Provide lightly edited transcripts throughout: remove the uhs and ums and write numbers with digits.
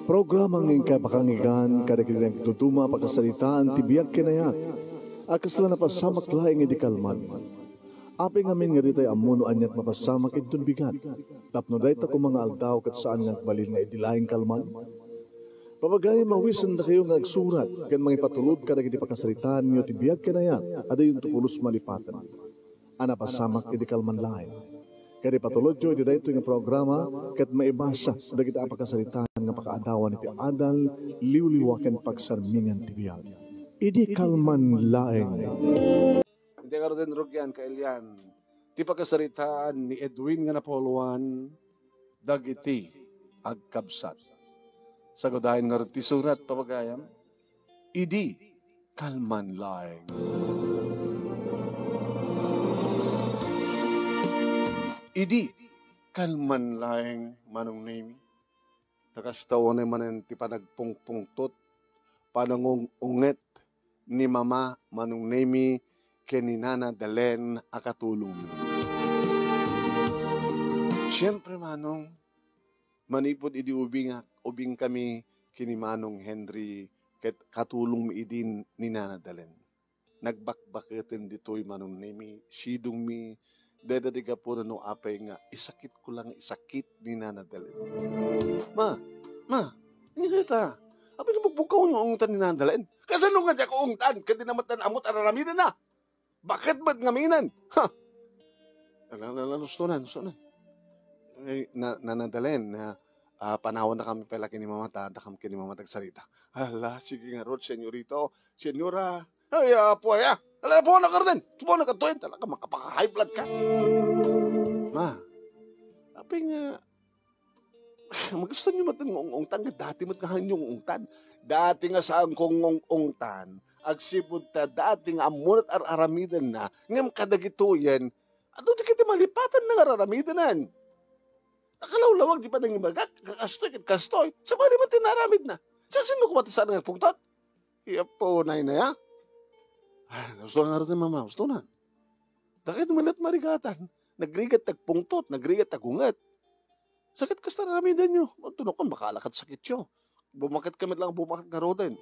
Programang ng kapakangigan, kadakilang tutuma pagkasalitaan, tibiyag kinayat, akasla na pasamak laing idikalman. Aping amin nga ditay amuno anyat mapasamak itun bigat. Tapno day ta kung mga aldaw kat saan nga balil nga idilaing kalman. Papagay mawisan na kayo nga agsurat, kan mga ipatulod ka nagiti pagkasalitaan nyo tibiyag kinayat, ada yung tukulos malipatan. Ana pasamak idikalman laing. Kaya patulod jo, iti dahito yung programa, kat maibasa, dagiti apakasalitaan nga pakaadawan iti adal, liwliwaken pagsarmingan tibiyag. Idi kalman laeng. Hindi ka rin rugyan, kailyan. Ti pagkasalitaan ni Edwin nga napoluan, dagiti agkabsat. Sagodahin nga rin ti surat, papagayam, idi kalman laeng. Idi, kalman laeng manong name. Takastaw na manan ti panagpungpungtot, panangong unget ni mama manong name keninana dalen akatulong. Siyempre manong, manipod idi ubing kami kini manong Henry ket katulong mi idin ni nana dalen. Nagbakbaketin dito'y manong name, sidong mi, dadadiga po na no apay nga, isakit ko lang, isakit ni nanadalin. Ma, hindi ta. Apay na magbukaw nyo ang ungtan ni nanadalin. Kasano nga dyan ko ungtan? Kasi naman tan amot araramidan na. Bakit ba't ngaminan? Ha? Nustunan. Nanadalin, panawan na kami pala kini mama, tada kami kini mama tagsalita. Hala, sige nga rod, senyorito, senyora. Ay, po ya. Alam po na ka rin. Po na ka doon. Talaga makapaka-high blood ka. Ma, apay nga, magusto nyo matang ungtan nga dati mat nga yung ungtan. Dati nga saan kong ungtan. Agsipod ta dati nga amunat aramidan na. Ngam kadagito yan. Ano di kita malipatan na aramidanan. Nakalawlawag di pa nang ibagat. Kastoy. Sa mali man tinaramid na. Sa sino kumatisaan nga pungtot? Iya po na ya. Gusto na nga rin mama, gusto na. Dakit malat marigatan. Nagrigat tagpungtot, nagrigat tagungat. Sakit kasta naramidan nyo. Tunokon, makalakat sakit nyo. Bumakit kami lang, bumakit nga roden.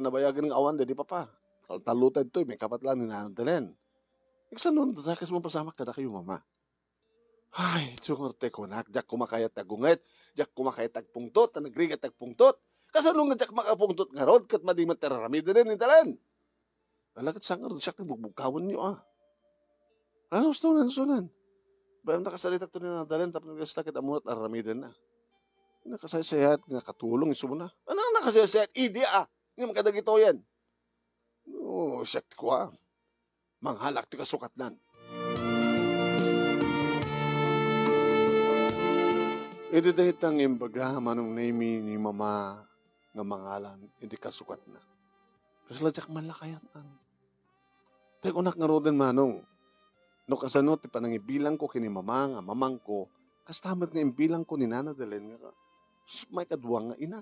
Nabayagan ng awan, di pa. Talutad to, may kapat lang ninanadalen. Iksan nun, datakas mo pasamak kada kayo mama. Ay, tsungorte ko nak, jak kumakayat tagungat, jak kumakayat tagpungtot, nagrigat tagpungtot. Kasanong nga jak makapungtot nga rod, kat madimat teraramidan din talan. Alakat sangar, siya kang bugbugkawan niyo Ano, sunan. Bayang nakasalitak to na nadalan, tapos nagkasakit amunat aramidan na. Nakasayasayat, nga katulong, iso mo na. Ano nakasayasayat? Idi Nga makadagito yan. Oo, siya ko Manghalak ti kasukatnan. Iti dahit ang imbaga, manong name ni mama nga mangalan, hindi kasukat na. Kasi ladyak malakayan Teko nak nga roden manong. No kasano ti panangibilang ko kini mama nga mamang ko. Kastamat nga imbilang ko ni nanadalen nga. May kadwang nga ina.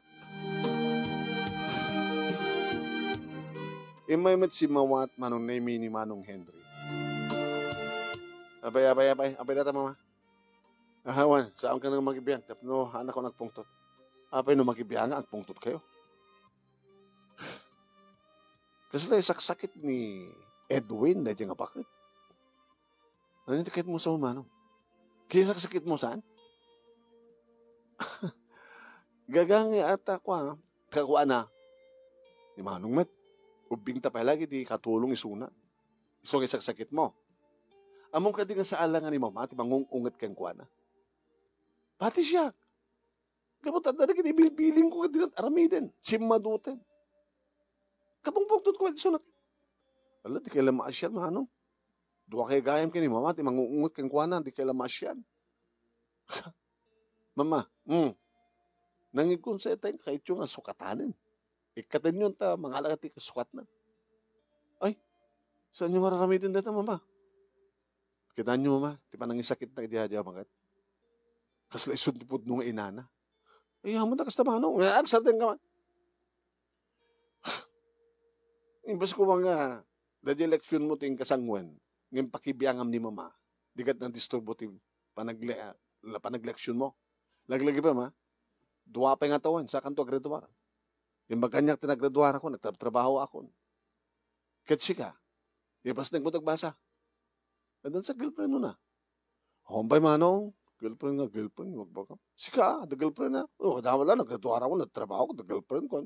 Imay met si mawat manong name ni manong Henry. Abay data mama. Ahawan, saan ka nang magibiyang? Tapno, anak ko nagpungtot. Apay no magibiyang ang pungtot kayo. Kasi lang saksakit ni Edwin na dyan nga bakit. Ano yung tikit mo sa umanong? Kaya saksakit mo saan? Gagangi ata ko kakuha na. Ni manong met. Ubing tapay lagi di katulong isuna. Iso kay saksakit mo. Among ka di nga sa alangan ni mama, ti mangungungat kang kuha na. Pati siya. Kapag tanda na kinibilbiling ko ka din at aramiden. Simaduten. Kapag pugtot ko, so ala, di kaila maasyan, manong. Dua kayo gayam kini mama, ti mangungungot kang kuwanan, di kaila maasyan. Mama, nangikon sa itay, kahit yung sukatanin. Ikatan yun ta, mga alakati kasukat na. Ay, saan yung mararamitin dito, mama? Kita nyo, mama, ti pa nangisakit na idihadya, magat. Kasla isundipod nung inana. Ay, hamon na kasta manong, agsatin ka man. Imbas ko mga dadeleksyon mo ting kasangwan, ngayon pakibiyangam ni mama, di kat na disturbo ting panagleksyon mo. Laglagi pa ma, Duwa pa nga tawon, sa kanto graduar. Yung baganyak tinagraduar ako, nagtatrabaho ako. Katsi ka, ipas nagmutag basa. Nandun sa girlfriend mo na. Humpay manong, girlfriend, wag ba ka? Sika, the girlfriend na. Oh, dama lang, naggraduar ako, nagtrabaho ko, the girlfriend ko.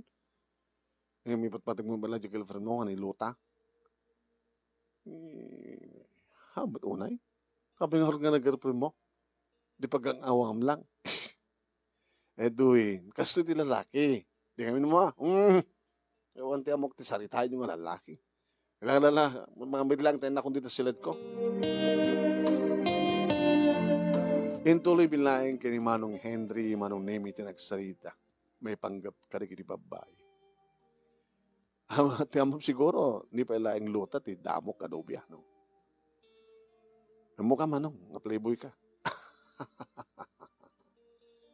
Ngayon, may patpatag mo bala, the girlfriend mo, kanay luta. Ba't unay? Sabi nga nag-girlfriend mo, di pag ang awam lang. Duin, kasto di lalaki. Di kami naman, ewan ti amok ti saritahin yung mga lalaki. Kailangan mga midlang tayo na kung dito silid ko. Intuloy bilaing kini Manong Henry, Manong Nemi tinagsarita. May panggap karikiti babae. Ti amok siguro, ni pa ilaing luta ti damok kadobya, no? Mukha manong, nga playboy ka.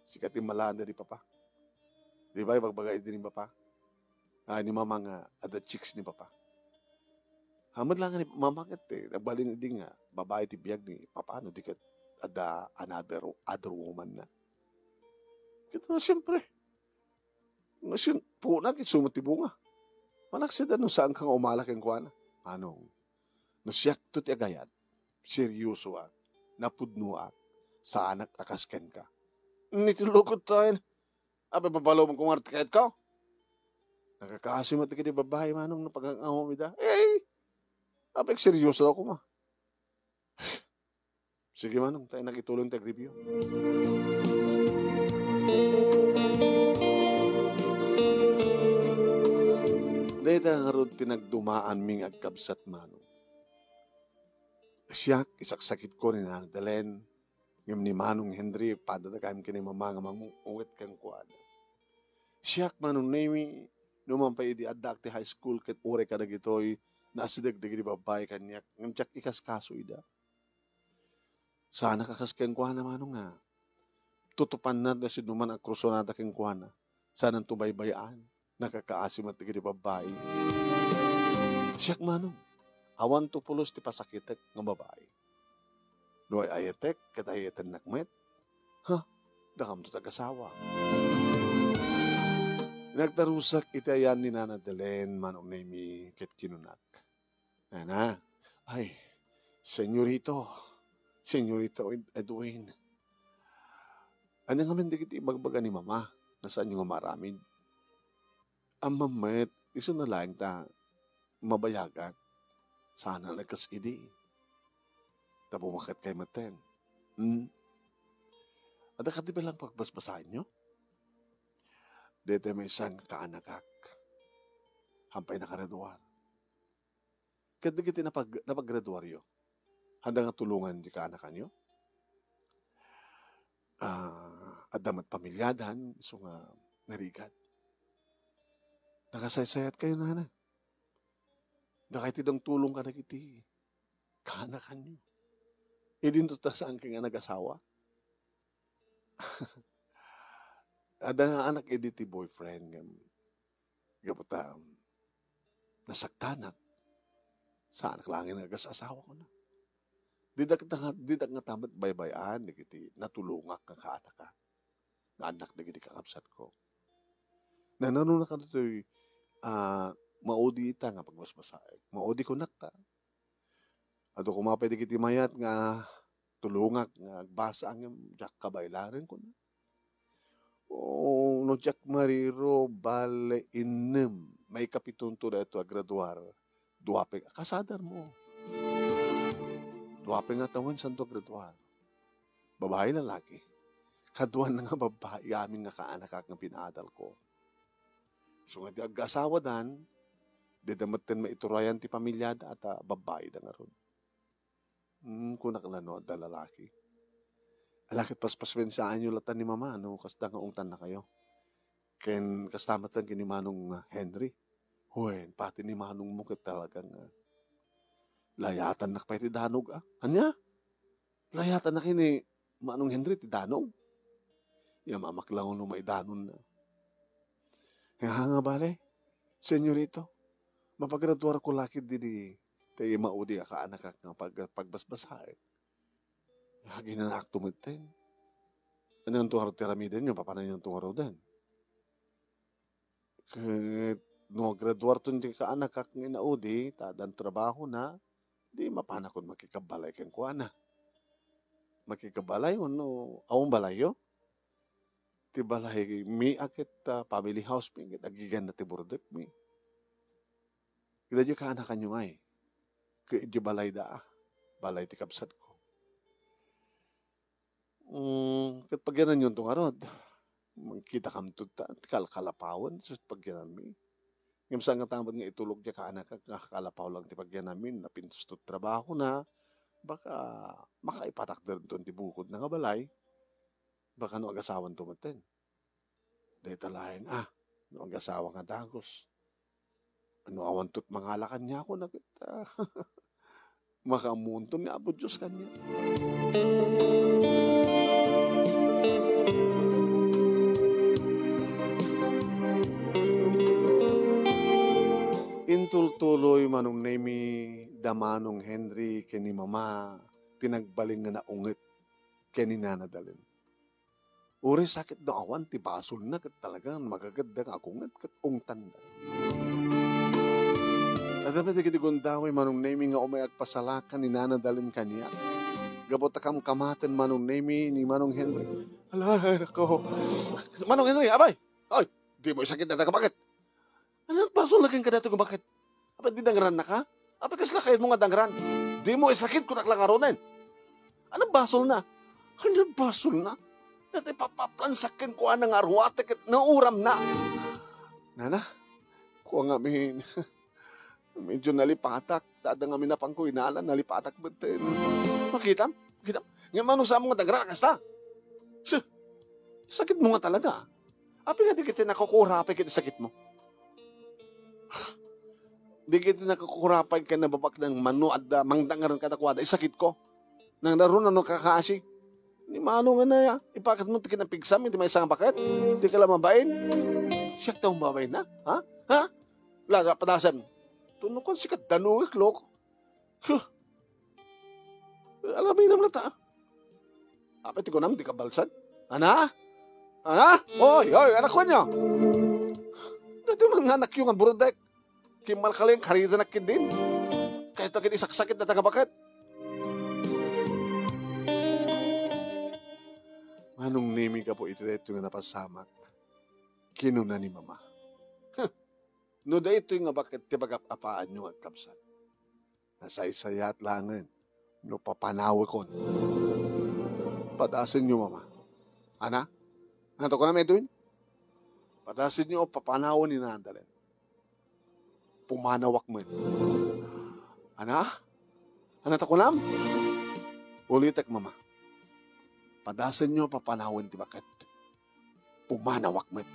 Sikat yung malanda di papa. Di ba, ibagbagay din ni papa? Ni mama nga, ada chicks ni papa. Hamad lang nga ni mama kat nagbalin din nga, babae ti biyag ni papa, no, di kat ada other woman na. Kito na siyempre. Punag, sumati bunga. Manaksida no saan kang umalak yung kuwana. Anong? No siyak to ti agayat. Seryoso napudno sa anak akasken ka. Nitulukot tayo. Abe babalo mong kumarte kahit ka. Nakakasimat ka di babae manong napag-angaw mo da. Abe seryoso ako ma. Sige manong, tayo nagitulong tag-review. Dahil nga ron tinagdumaan ming agkabsat manong. Siya, isaksakit ko ni Nanadalen, yung ni Manong Henry, padadagayam kini mama nga mangungit kang kuwada. Siya, Manong Nemi, numan pa idi adakti high school, kat ure ka nagitoy, nasidagdag di babay kanyak, ng tsak ikas kaso ida. Sana kakasken kuwana Manong nga, tutupan na si numan ang krusonada kang kuwana, sana tubaybayaan, nakakaasim at di babay. Siya, Manong, awan to pulos ti pasakitek ng babae. No ay ayatek, katayetan nakmet. Dakam to tagasawa. Nagtarusak iti ayan ni Nanadalen, Manong Nemi, ket kinunak. Nana, ay, senyorito Edwin. Ano nga man di magbaga ni mama, nasaan yung maramid? Ang mamet, iso na lang ta mabayagan. Sana nagkasidi. Tabumakat kay maten. Ada ka di ba lang pagbasbasahin nyo? Dete may isang kaanakak. Hampay nakagraduar. Kadigiti napaggraduaryo. Handa nga tulungan di kaanakan nyo? Adamat pamilyadan. So nga narigat. Nakasaysayat kayo na. Kahit idang tulong ka na kiti, kaanakan nyo. Idin to ta saan ka nga nag-asawa? Ada nga anak ti boyfriend, gabuta, nasaktanak, sa anak langin nag-asawa ko na. Didak nga tamat baybayan, kiti natulungak ka kaanak ka. Na anak na kiti kakapsat ko. Nanano na ka dito'y, maudi ita nga pagmasmasay. Maudi ko nakta. Ato kumapay di kiti mayat nga tulungak nga basa ang jak kabaylarin ko na. No jak mariro bale inem. May kapitunto na ito agraduar. Duwapeng kasadar mo. Duwapeng nga tawan santo agraduar. Babae lalaki. Kaduan na nga babae aming nga kaanakak nga pinadal ko. So nga di ag-asawa dan, dedamaten maiturayan ti pamilyada at babae da nga ron. Kunak lano da lalaki. Alakit paspaswensaan nyo latan ni mama, no? Kasda nga ungtan na kayo. Ken kastamat lang kini Manong Henry. Huwen, pati ni Manong mo talagang layatan na pa ti danog Anya? Layatan na kini Manong Henry ti danog. Mamaklangon no may danon na. Nga bale, senyorito, mapagraduar ko lakid di tayo maudi ka anak nga pagbasbasahin. Ginanak tumiten. Ano yung tungaro tiramiden nyo? Paano yung tungaro din? No, graduar to hindi ka anak kak nginaudi, tadan trabaho na, di mapanakod makikabalay kang kuana. Makikabalay, no, awang balayo? Ti balay, mi akit family house, mi agigan na ti burdek mi. Kila di ka anak kanyo ngay. Di balay da, balay ti kapsat ko. Kat pagyanan yun itong arod, kita kam tuta, kalapawan, sus pagyanan mi. Ngayon sa nga tamad nga itulog di ka anak, kakalapaw lang ti pagyanan mi, napintos to trabaho na, baka makaipatak na rin ti bukod na nga balay, baka no agasawan tumaten. Dahil talahin, no agasawa nga dagos. Ano awan tot mangalakan niya ako na kita. Makamunto ni Apo Diyos kanya. Intultuloy manong nemi damanong Henry kini mama tinagbaling nga naungit kini nanadalin. Uri sakit na awan ti basol na kat talagang magaganda nga akungat kat ungtan na. At dapat di gundaway manong nemi nga umay agpasalakan ni nanadalin kaniya. Gabot akam kamaten manong nemi ni manong Henry. Alay ako. Manong Henry, abay! Ay, di mo sakit na bakit? Anong basol na kang kadato kung bakit? Apa di dangran na ka? Apa kasla kayat mo nga dangran? Di mo isakit kung naklangaro na. Anong basol na? Anong basol na? Dati papaplansakin ko anang arwatek at nauram na. Nana, kuha nga medyo nalipatak. Tada nga minapang ko inalan, nalipatak batin. Makita? Ngayon manong sa mga dangran kasta. Sakit mo nga talaga. Api nga di kita nakukurapay kita sakit mo. Di kita nakakurapay ka na babak ng mano at mangdangaran katakwada. Sakit ko. Nang naroon ano kakasi. Ni mano nga na ya. Ipakat mo kinapigsa. Hindi may isang paket. Di ka lang mabain. Siyak daw mabain na. Ha? Laga padasan. Tunukon sikat danuik loko. Alamay naman na ta. Apet ko naman di ka balsan. Ana? Oy, anak ko niya. Dati mga anak yung burudek. Kimal ka lang, karita na din. Kahit agad isakit na tagabakat. Manong nemi ka po ito nga napasamak. Kinuna ni mama. No da ito yung bakit tibagap-apaan nyo at kapsat. Nasaysaya at langan. No papanawi kon. Padasin nyo mama. Ana? Nato ko na medwin? Padasin nyo papanawan ni nandalin. Pumanawak mo. Ana? Ana takunam? Ulitek mama. Padasan nyo papanawan ti bakit. Pumanawak mo.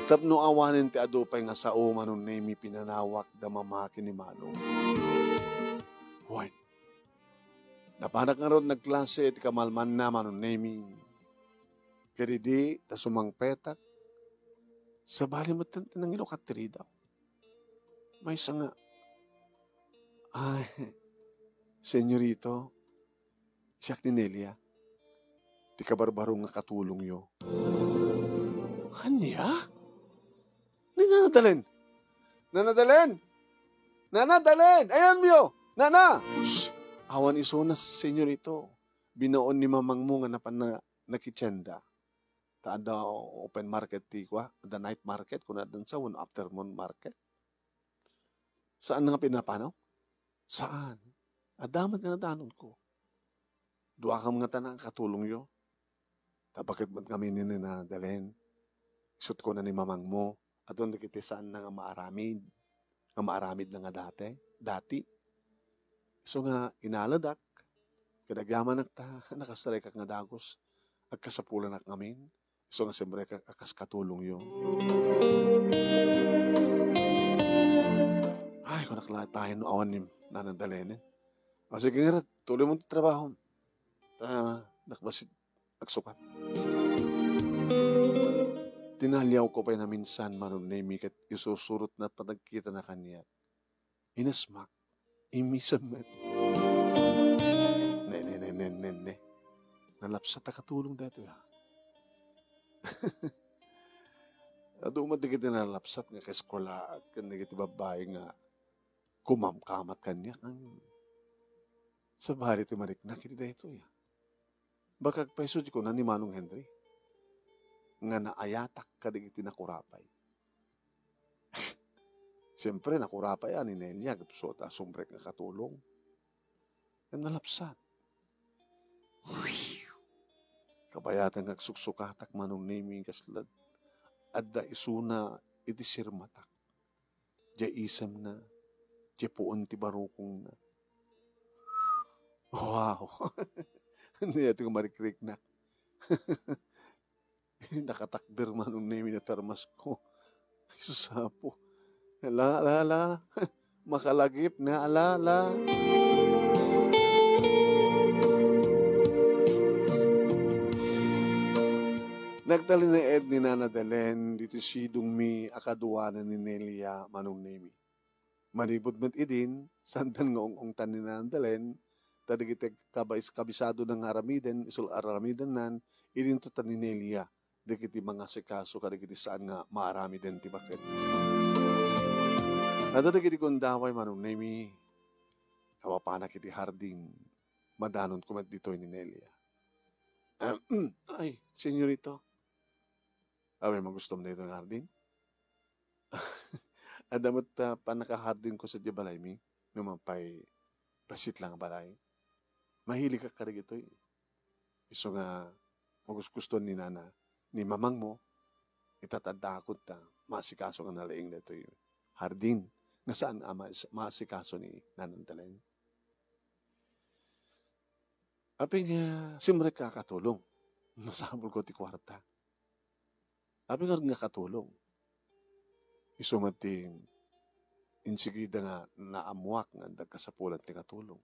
Tapno awanin ti adupay nga sa umanon nemi pinanawak da mamakin ni Manong. Hoy. Napanak nga ron nagklase ti kamalman na manon nemi. Karidi, ta sumangpetak, sa bali mo ng ilokatri daw. May isa nga, senyorito, siyak ni Nelia, ti kabarbarong nga katulong yo. Kanya? Nanadalen! Ayan mo! Nana! Shh! Awan iso na senyorito, binoon ni mamang mo nga nakitsenda. Ada open market ti kwa, the night market, kung na sa one afternoon market. Saan nga pinapanaw? Saan? Adamat nga nadanon ko. Dua ka mga tanang katulong yo. Bakit ba't kami ninadalhin? Isut ko na ni mamang mo. At doon nakitisaan na nga maaramid. Nga maaramid na nga dati. So nga inaladak. Kadagyaman nakasaray kak nga dagos. Agkasapulan nak ngamin. So nga siyempre akas katulong yung. Ay, kung nakala tayo no awan ni nanandalinin. O sige nga, tuloy mo ito trabaho. Nakbasit, agsukat. Tinalyaw ko pa na minsan manon na imikat isusurot na patagkita na kanya. Inasmak, imisamet. Ne. Nalapsat ta katulong dito ya. Ado digit na nalapsat nga kaskola kan digit babae nga kumamkamat kanya kan sa bahari ti mariknak iti dito ya. Bakag paiso ko na ni Manong Henry nga naayatak ka digit nakurapay. Siyempre nakurapay ni Nelia gapso ta sumbrek nga katulong. Ang nalapsat. Kabayatan nga suksukatak Manong Nemi kaslad. Adda isuna iti sirmatak. Diya isam na. Diya puon ti barukong na. Wow! Hindi ito marikrik na. Nakatakder Manong Nemi na tarmas ko. Isapo. Ala. Makalagip na ala. Nagtali na Ed ni Nana Delen, dito si Dungmi akaduwanan ni Nelia Manong Nemi. Manibod met idin, sandan nga ong tan ni Nana Delen, tadigite kabisado ng aramiden, isul aramiden nan, idin to tan ni Nelia, dikiti mga sikaso, kadigiti saan nga maaramiden ti bakit. Nadadigiti kong daway Manong Nemi, kawapanak iti hardin, madanon kumat dito ni Nelia. Ay, senyorito. Awe, magustom na ito ng hardin? Adamot panakahardin ko sa balay mi, numampay pasit lang balay. Mahilig ka karig ito eh. Iso nga, magusto ni Nana, ni mamang mo, itatadakot ta, masikaso nga nalaing na ito yung hardin, nga saan masikaso ni Nanang Dalen. Aping simrek ka katulong, masabol ko ti kwarta. Aping nga katulong, isumating insigida nga naamuak nga nagkasapulan ti katulong.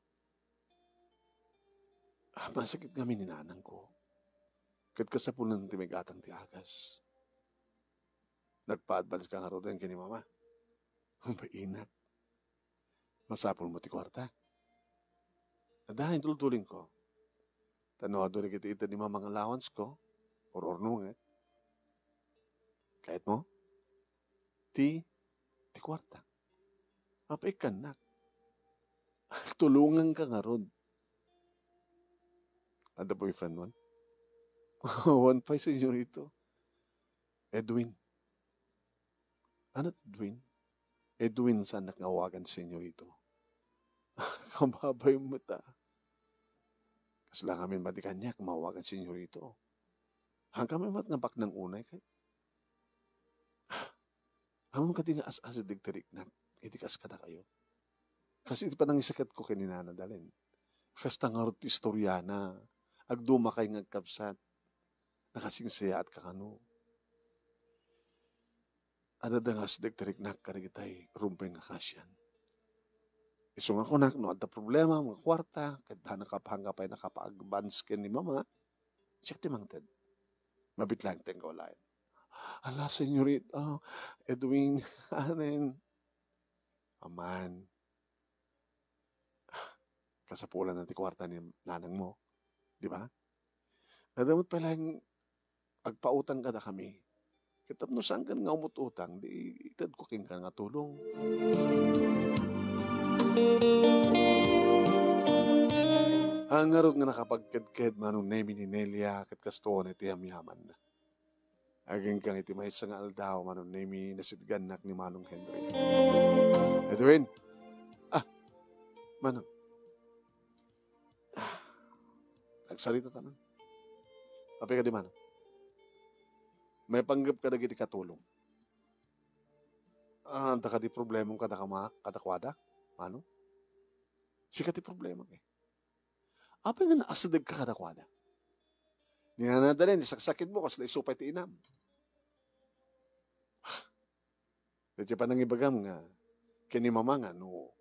Masakit kami ni nanang ko. Kat kasapulan ti megatang ti agas. Nagpaadbalis ka nga roden kini mama. Mainat. Masapul mo ti kwarta. Nadahin tultuling ko. Tanoado rin kita ni mamang allowance ko. Or ornunget. Kahit mo, ti kwarta. Mapaikan na. Tulungan ka nga rod. Ada boyfriend mo? 1.5 senyorito. Edwin. Ano Edwin? Edwin sa anak ngawagan senyorito. Kamabay mo ta. Kasi lang kami madikan niya kumawagan senyorito. Hanggang may matnabak ng unay kay. Hamon ka di nga as-as digtirik na, itikas ka na kayo. Kasi iti pa nangisakat ko kay ni Nana Dalen. Kasi tangarot istorya na, agduma kay ngagkapsat, nakasingsaya at kakano. Adadangas digtirik na karigitay, rumpeng akasyan. Isunga ko na, no, ada problema, mga kwarta, kada nakapahangapay nakapag-advance ken ni mama, siya timangted. Mabitlang tengko lain. Ala, senyorita, Edwin, anen. Aman. Kasapulan ng kwarta ni nanang mo. Di ba? Nadamot pala yung agpautang ka na kami. Kitapno saan ka nga umututang, di itad ko king ka nga tulong. Ang narod nga nakapagked-ked Manong Nemi ni Nelia kat kastuon iti yamyaman na. Aging kang iti mahit sa nga aldaw Manong Nemi nasidganak ni Manong Henry. Edwin! Manong. Nagsalita tanan. Api ka di Manong. May panggap ka na giti katulong. Anta ka di problemong kadakwada? Manong? Sika ti problema kay. Api nga naasadag ka kadakwada? Ninanadalin, isaksakit mo kasi isupay ti inam. Kaya pa nang ibagam nga, kini mama nga, no,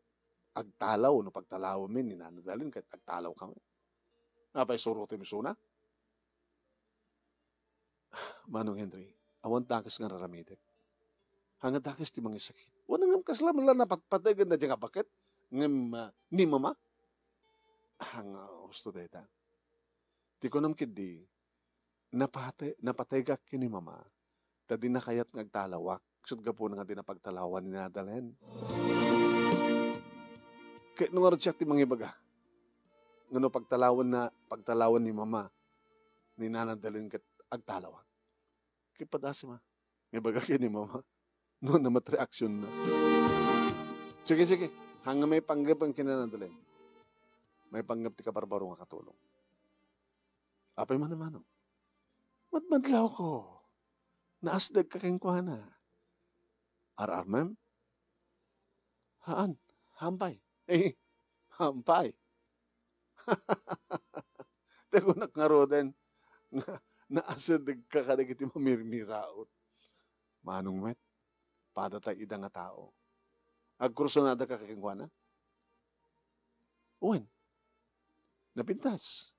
agtalaw, no pagtalaw min, ninanadalin, kahit agtalaw kami. Napay surutin mo suna. Manong Henry, awan takis nga raramidek. Hangad takis ti mga sakit. Wala nga kaslam lang napatpatagan na dyan kapakit. Ngam, ni mama. hang gusto data. Ti ko nam kidi, napatay ka kini mama, tadi na kayat ngagtalawak, sud ka po nga di napagtalawan ni nadalen. Kaya nung arad siya ti mangibaga, ngano pagtalawan ni mama, ni nanadalin kat agtalawak. Kaya padasi ma, ngibaga kini mama, no namat reaksyon na. Sige, hanga may panggap ang kinanadalin. May panggap ti kabarbaro nga katulong. Apay man naman, madmadlaw ko. Naasdag ka kayong kuhana. Ma'am? Haan? Hampay. Hampay. Tagunak nga ro din. Naasadag ka kadag iti mamirmiraot. Manong met, padatay ida nga tao. Agkurso na da ka kayong kuhana? Uwan. Napintas.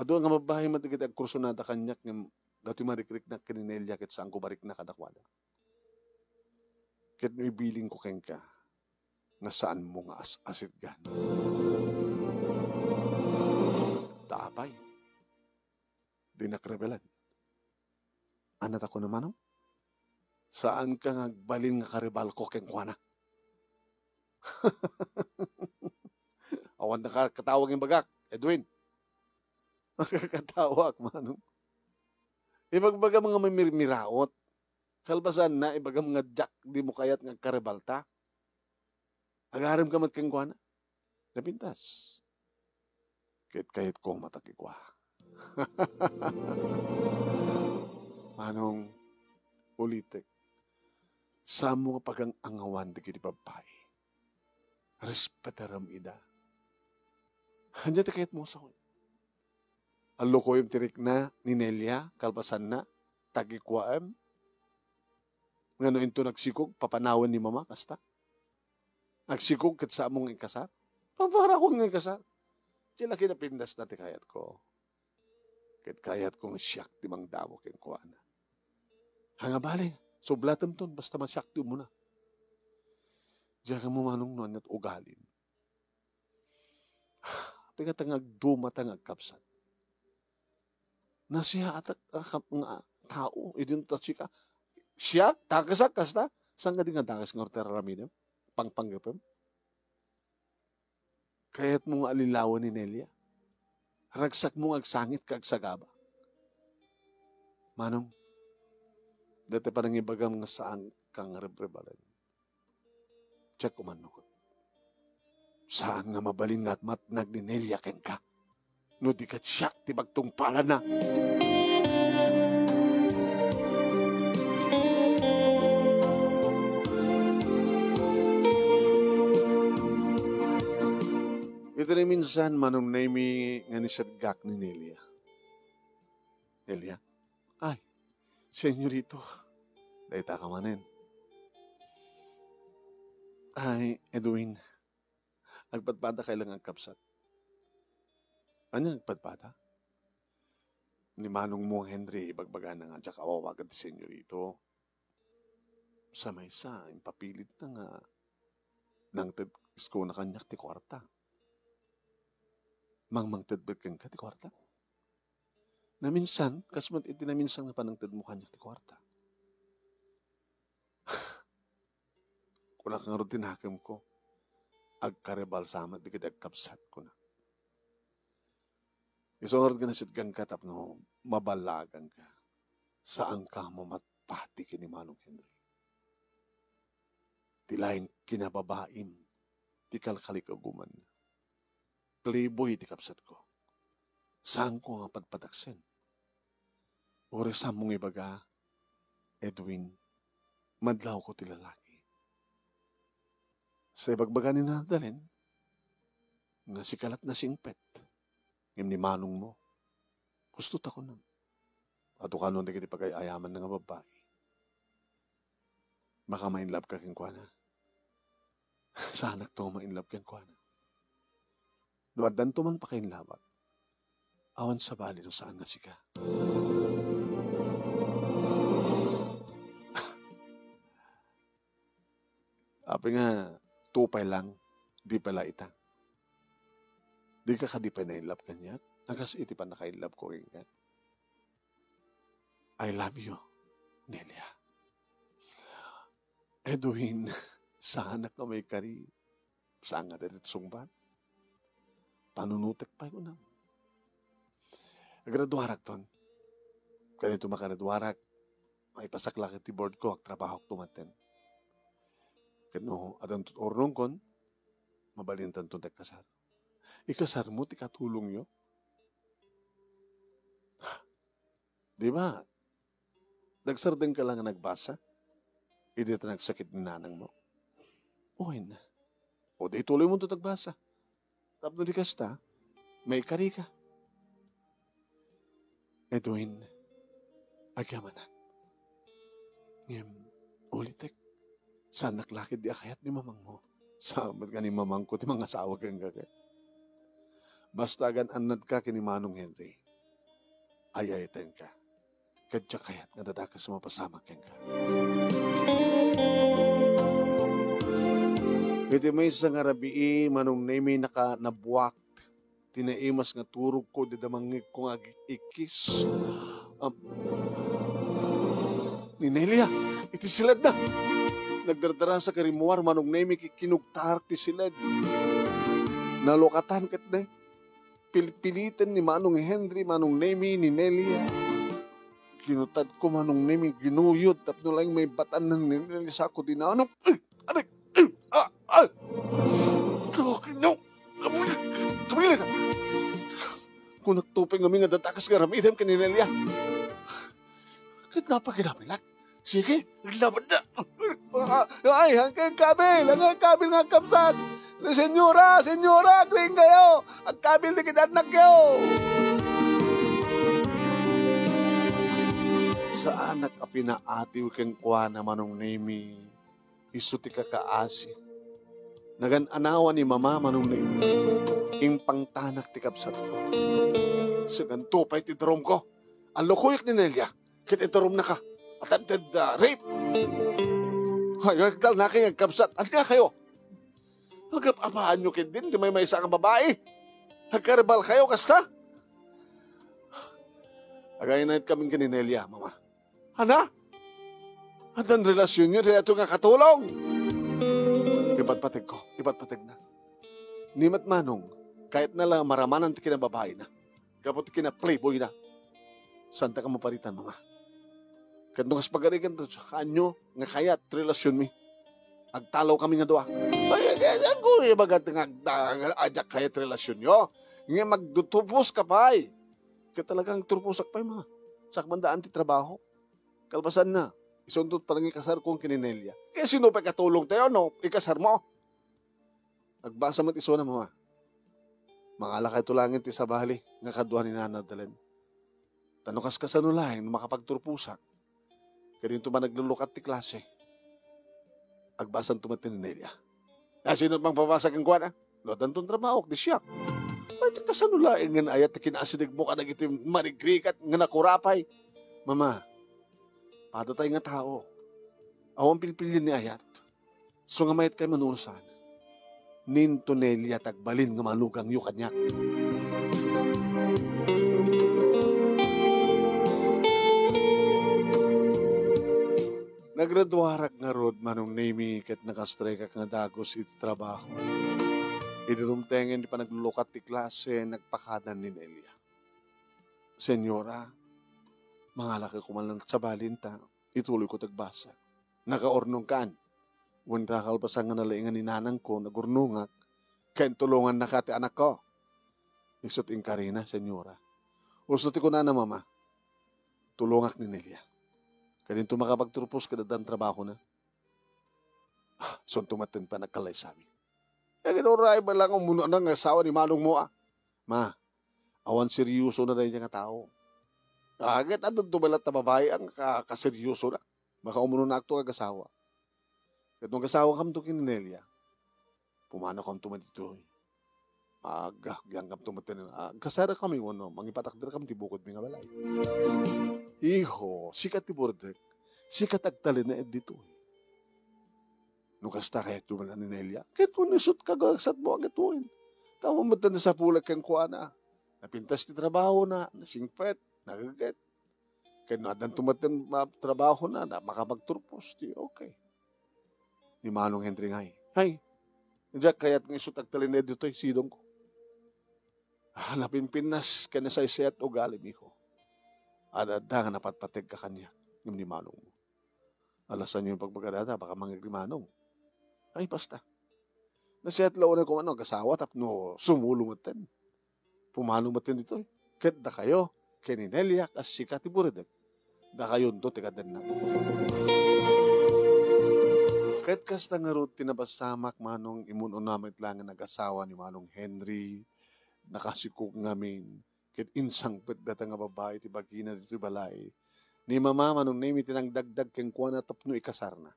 Ado nga mabahay matigit agkurso na da kanyak ng dati marikrik na kininelya ket saan ko barik na kadakwada. Ket no ibiling ko keng ka nga saan mo nga asid gan. Taapay. Di nakrebelan. Anat ako naman saan ka nga balin nga karibal ko keng kuana? Awan na ka katawag yung bagak, Edwin. Makakatawag, manong. Ibagbaga mga may mirmiraot. Kalbasan na, ibaga mga jack, di mo kayat nga karibalta. Agarim ka matkang kuana. Napintas. Kayat kong matakikwa. Manong, ulitek. Sa mga pagang angawan di kiti babay. Respetaram ida. Hanya ti kayat mo sa alo ko yung tirik na ni Nelia, kalbasan na, tagikwaem. Ngano into nagsikog, papanawan ni mama, kasta. Nagsikog kat sa among ikasar. Papara kong ikasar. Sila kinapindas na ti kayat ko. Kit kayat kong siyak ti mang damo kin kuana. Hanga bali, sublatam ton, basta masyak ti mo na. Diyan ka mo manong noon at ugalin. Tingatangag dumatangag kapsat. Na siya at nga tao, idin ta chika. Siya, takasak kasta, saan nga di nga takas ng ortera raminem? Pangpanggapem? Kaya't mo nga alilawan ni Nelia. Ragsak mo agsangit kag sagaba. Manong, dati pa nang ibagam nga saan kang reprebalan. Check ko man nukot. Saan nga mabalin nga at matnag ni Nelia ken ka? No di kat siyak ti bagtungpalan na. Ito na minsan manong naimi nga ni Sadgak ni Nelia. Nelia? Ay, senyorito. Dahita ka manin. Ay, Edwin. Agpadpada kailangan kapsat. Ano nagpadpada? Ni Manong mo, Henry, ibagbaga na nga, tsaka awawagan ti senyorito. Sa may sa, impapilit na nga, nang ko na kanyak ti kwarta. Mang tedbeg kang ka ti kwarta. Na minsan, kasmat iti na minsan nga panangted mo kanyak ti kwarta. Kula kang ro tinakam ko, agkarebal sama, di kita agkapsat ko na. Isungod ka na sitgang ka, tapno mabalagan ka. Saan ka mo matpati kini Manong Henry? Tilain kinababaim, ti kalkalikaguman. Playboy ti kapsat ko. Saan ko nga padpataksen? Ore sa mong ibaga, Edwin, madlaw ko ti lalaki. Sa ibagbaga ni nadalin, nga si kalat na singpet, ngim ni Manong mo, gustot ako nang. Ato ka nun, di kiti pag-ayaman na nga babae. Baka ma-inlove ka king kuana. Saan to ma-inlove king kuana? No, adan to man pa kain labat. Awan sa bali no saan nga sika. Api nga, tupay lang, di pala itang. Di ka kadipa na in love kanya. Nagas iti pa naka in love ko rin ka. I love you, Nelia. Eduhin, sana ka may kari. Saan nga dito sungban? Panunutek pa yun na. Agraduarak ton. Kanito makaraduarak. May pasaklak iti board ko. Ang trabaho ko tumaten. Kano, adang tutorong kon. Mabalintan ton kasar. Ikasar mo, ti katulong yo. Di ba? Nagsardeng ka lang nagbasa. Hindi ito nagsakit ni nanang mo. Okay na. O di tuloy mo ito nagbasa. Tapos di kasta, may kari ka. Eduin, agyamanat. Ngem, ulitek. Saan naklakid di akayat ni mamang mo? Samat ka ni mamang ko, ti mga asawa kang kakay. Basta gan anad ka kini Manong Henry. Ayayaten ka. Kadya kayat nga dadakas mapasamak kang ka. Iti may isang arabii, Manong Nemi nabuwak. Tinaimas nga turog ko, didamangig ko nga ikis. Ni Nelia, iti silad na. Nagdardara sa karimuar, Manong Nemi, kinugtarak ti silad. Nalokatan kat na. Pilitan ni Manong Henry, Manong Nemi, ni Nelia. Kinutad ko, Manong Nemi, ginuyod. Tapno lang may batan ng Nelia sa ako din. Ano? Aray! No! Kamila ka! Kung nagtuping kami nga datakas ka ramidam ka ni Nelia. Kahit napaginabilat. Sige, naglaban na. Ay, hanggang kabil nga kapsat. Senyora, kling kayo. Ang kabil na kitanak kayo. Sa anak a pinaatiw keng kwa na Manong Nemi, isuti ka kaasi. Nagan-anawa ni mama Manong Nemi, ing pangtanak ti kapsat ko. Sa ganito pa itidarom ko. Ang lukuyak ni Nelia, kit itidarom na ka. Attempted rape. Hayagdal na kayo kapsat. At nga kayo. Hagap-apaan nyo kit din, di may isang babae. Hagkaribal kayo, kasta. Agayin na kaming kininelia, mama. Hana? Andan relasyon nyo, ito nga katulong. Ipatpatig ko, ipatpatig na. Nimat Manong, kahit na lang maramanan ti kinababae na. Kapot ti kina-playboy na. Santa ka maparitan, mama. Kandungas pagarigan to sa kanyo, nga kayat relasyon mi. Agtalaw kami nga doa. Ay, ako ibagat nga ajak kayat relasyon nyo. Nga magdutupos ka pa ay. Kaya talagang turpusak pa yung mga. Sakmandaan ti trabaho. Kalpasan na. Isundot parang ikasar kong kininelia. Kaya sino pa katulong tayo, no? Ikasar mo. Nagbasa mo iso na mga. Mangala kayo tulangin ti sa bali. Nga kaduhan ni nanadalen. Tanukas ka sa nulahin, makapagturpusak. Kaya rin tuman naglulukat ti klase. Agbasan tuman ti ninelia. Sino pang papasak ang kuwan, Lodan tong trabaho, di siya. Ay, kasanulain nga ayat kinasinig mo ka na iti marigrikat nga nakurapay. Mama, padatay nga tao. Awang pilpilin ni ayat. So nga mayat kay manunusan. Ninto Nelia tagbalin nga manugang yu kanyak. Nagradwarak nga rod Manong Nemi kat nakastrike nga dagos iti trabaho. Idurumtengen di pa naglulukat ti klase, nagpakadan ni Nelia. Senyora, mangalaki ko man lang sa balinta, ituloy ko tagbasa. Nakaornong kaan. Wanda kalpasan nga nalaingan ni nanang ko, nagurnungak, kain tulungan na kati anak ko. Isot ing Karina, senyora. Usuti ko na mama, tulungak ni Nelia. Kaninto makapagturpos ka na trabaho na. Son tumatin pa nagkalay sa amin. Kaya ginuray ba lang ang muna ng asawa ni Manong mo Ma, awan seryoso na rin yung tao. Agad anong tumalat na babae ang kaseryoso na. Baka umuno na akto kag-asawa. Kaya nung kasawa kam to kininelia, pumano kam tumatito. Yang kam tumatin. Kasara kami mo, mangipatakdir kam tibukod mi nga balay. Iho, sikat ti Bordek. Sikat agtali na dito. Nung kasta kaya tumalan ni Nelia, kahit unisot kagagsat mo agatuin. Tama mo na sa pulag kang kuana. Napintas ti trabaho na, nasingpet, nagaget. Kaya nadan tumatin trabaho na makapagturpos. Di okay. Di manong Henry ngay. Hay, diyak kaya't ng isutag talined dito ay sidong ko. Napinpinas ka na sa isayat o galim ko. Ada nga napatpateg ka kanya. Yung ni manong mo. Alasan niyo yung pagpagkadata, baka mangiglimanong. Ay, basta. Nasiyat lawan na kung ano, kasawa, tapno sumulungatin. Pumalungatin dito. Ket da kayo, keninelia, as sikat iburideg. Da kayo to, tigadan na. Ket kasta nga root tinabasamak manong imununamit lang nga nag-asawa ni manong Henry, nakasikog ngamin, ket insang pet data nga babae, ti bagina dito balay. Ni mama manong name itinang dagdag keng kuana tapno ikasar na.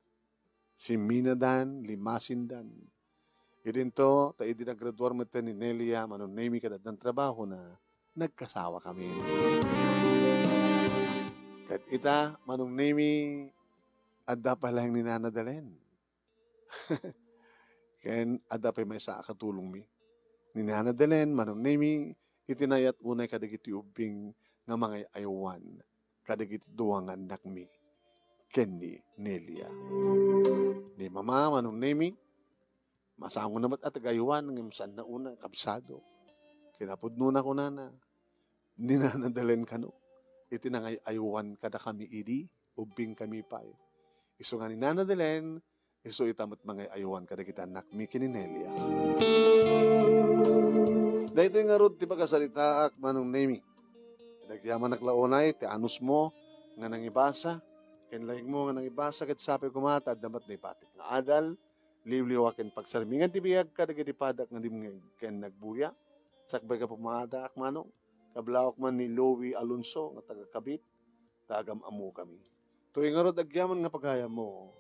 Si Minadan, Limasindan. Idin to, ta idi naggraduar mo ni Nelia, manong name kadadang trabaho na nagkasawa kami. Kat ita, manong name adda pa lang ni Nanadalen. Ken adda pa may sa katulong mi. Ni Nanadalen, manong name itinayat unay kadagiti ubing nga mga ayawan. Kadagiti duwangan nakmi. Ken ni Nelia. Ni mama, manong name masango namat at agayuan ng imsan na una, kabsado. Kinapudno na ko na ninanadalen ka no. Itinangay ayuan kada kami idi, ubing kami pa. Iso nga ninanadalen, iso itamot mga ayuan kada kita anak mi kininelia. Dahito yung nga rod, ti pagkasalita ak manong nemi. Nagyaman naklaunay, ti anus mo, nga nang ibasa, kinlaing mo nga nang ibasa, kat sabi kumata, damat na ipatik nga adal, liwliwakin pagsarmingan ti biyag kadagiti padak nga dim ken nagbuya sakbay ka pumada ak manong kablawak man ni Louie Alonso nga taga Kabit tagam amu kami tuwing nga rod agyaman nga pagaya mo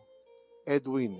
Edwin